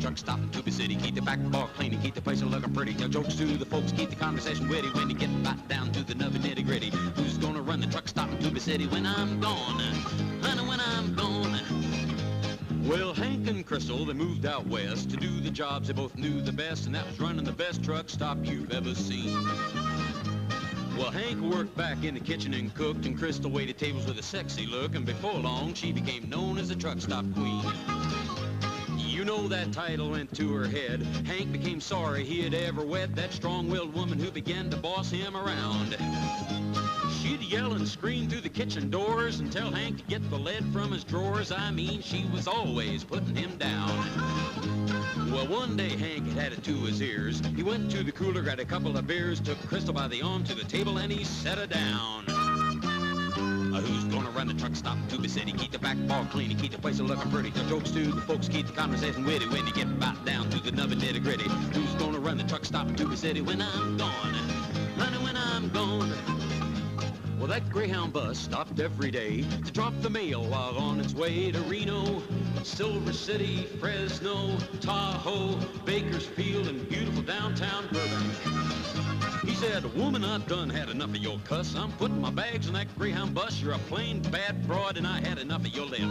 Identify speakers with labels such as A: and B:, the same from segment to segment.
A: truck stop in Tuba City. Keep the back bar clean and keep the place looking pretty. Tell jokes to the folks, keep the conversation witty. When you get right down to the nubby nitty gritty. Who's gonna run the truck stop in Tuba City when I'm gone? Honey, when I'm gone. Well, Hank and Crystal, they moved out west to do the jobs they both knew the best, and that was running the best truck stop you've ever seen. Well, Hank worked back in the kitchen and cooked, and Crystal waited tables with a sexy look, and before long, she became known as the truck stop queen. You know that title went to her head. Hank became sorry he had ever wed that strong-willed woman who began to boss him around. She'd yell and scream through the kitchen doors and tell Hank to get the lead from his drawers. I mean, she was always putting him down. Well, one day Hank had it to his ears. He went to the cooler, got a couple of beers, took Crystal by the arm to the table, and he set her down. Who's gonna run the truck stop in Tuba City? Keep the back bar clean and keep the place looking pretty. Tell jokes to the folks, keep the conversation witty. When you get right down to the nubby nitty gritty. Who's gonna run the truck stop in Tuba City when I'm gone? Honey, when I'm gone. Well, that Greyhound bus stopped every day to drop the mail while on its way to Reno, Silver City, Fresno, Tahoe, Bakersfield, and beautiful downtown Burbank. He said, "Woman, I've done had enough of your cuss. I'm putting my bags on that Greyhound bus. You're a plain bad broad, and I had enough of your lip."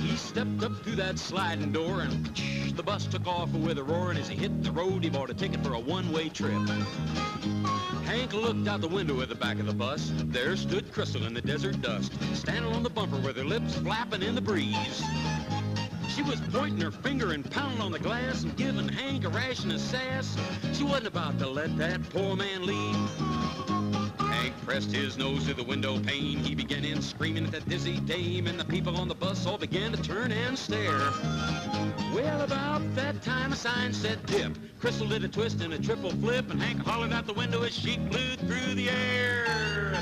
A: He stepped up through that sliding door, and the bus took off with a roar, and as he hit the road, he bought a ticket for a one-way trip. Hank looked out the window at the back of the bus. There stood Crystal in the desert dust, standing on the bumper with her lips flapping in the breeze. She was pointing her finger and pounding on the glass and giving Hank a ration of sass. She wasn't about to let that poor man leave. Hank pressed his nose to the window pane. He began in screaming at that dizzy dame, and the people on the bus all began to turn and stare. Well, about that time a sign said dip. Crystal did a twist and a triple flip, and Hank hollered out the window as she flew through the air.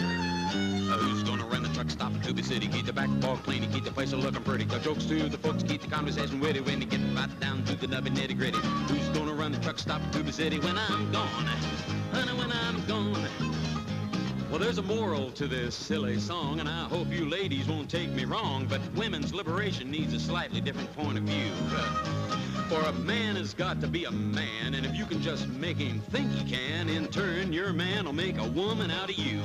A: Who's gonna run the truck stop in Tuba City? Keep the back bar clean and keep the place looking pretty. Tell jokes to the folks, keep the conversation witty. When you get right down to the nubby nitty gritty. Who's gonna run the truck stop in Tuba City when I'm gone? Honey, when I'm gone. Well, there's a moral to this silly song, and I hope you ladies won't take me wrong, but women's liberation needs a slightly different point of view. For a man has got to be a man, and if you can just make him think he can, in turn, your man will make a woman out of you.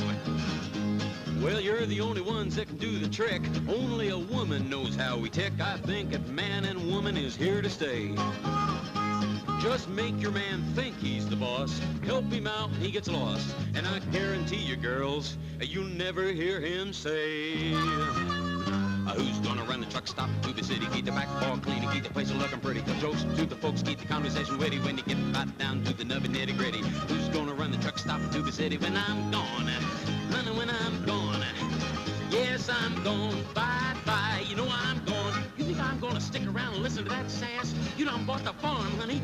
A: Well, you're the only ones that can do the trick. Only a woman knows how we tick. I think that man and woman is here to stay. Just make your man think he's the boss. Help him out when he gets lost. And I guarantee you, girls, you'll never hear him say, who's gonna run the truck stop in Tuba City? Keep the back bar clean and keep the place looking pretty. Tell jokes to the folks, keep the conversation witty. When you get right down to the nubby nitty gritty. Who's gonna run the truck stop in Tuba City when I'm gone? Honey, when I'm gone. Yes, I'm gone. Bye-bye. You know I'm gone. You think I'm gonna stick around and listen to that sass? You done bought the farm, honey.